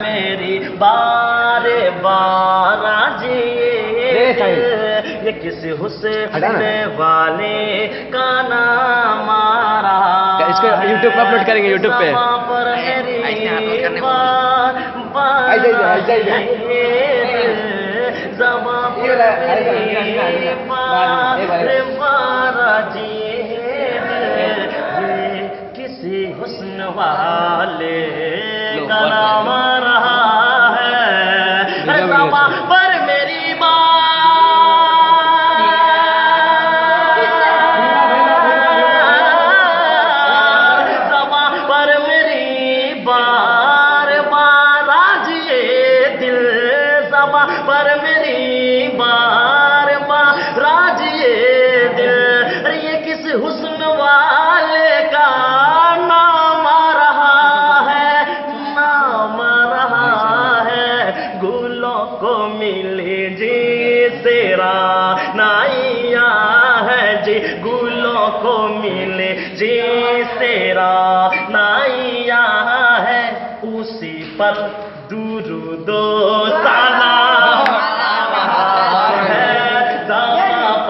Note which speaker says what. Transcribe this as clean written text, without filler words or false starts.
Speaker 1: मेरी बारे बारा जी ये किसी हुस्न वाले का नाम मारा।
Speaker 2: इसको YouTube पे अपलोड करेंगे, YouTube पे।
Speaker 1: पर मेरी बारा जी ये किसी हुस्न वाले का नाम रहा है। समा पर मेरी समा पर मेरी बार बार आज ये दिल समा पर मेरी बार बार आज ये दिल ये किस हुस्न वाले का नाम रहा है, नाम रहा है। गुलों को मिले जी तेरा नाइया है जी, गुलों को मिले जी तेरा नाइया है। उसी पर दुरूदो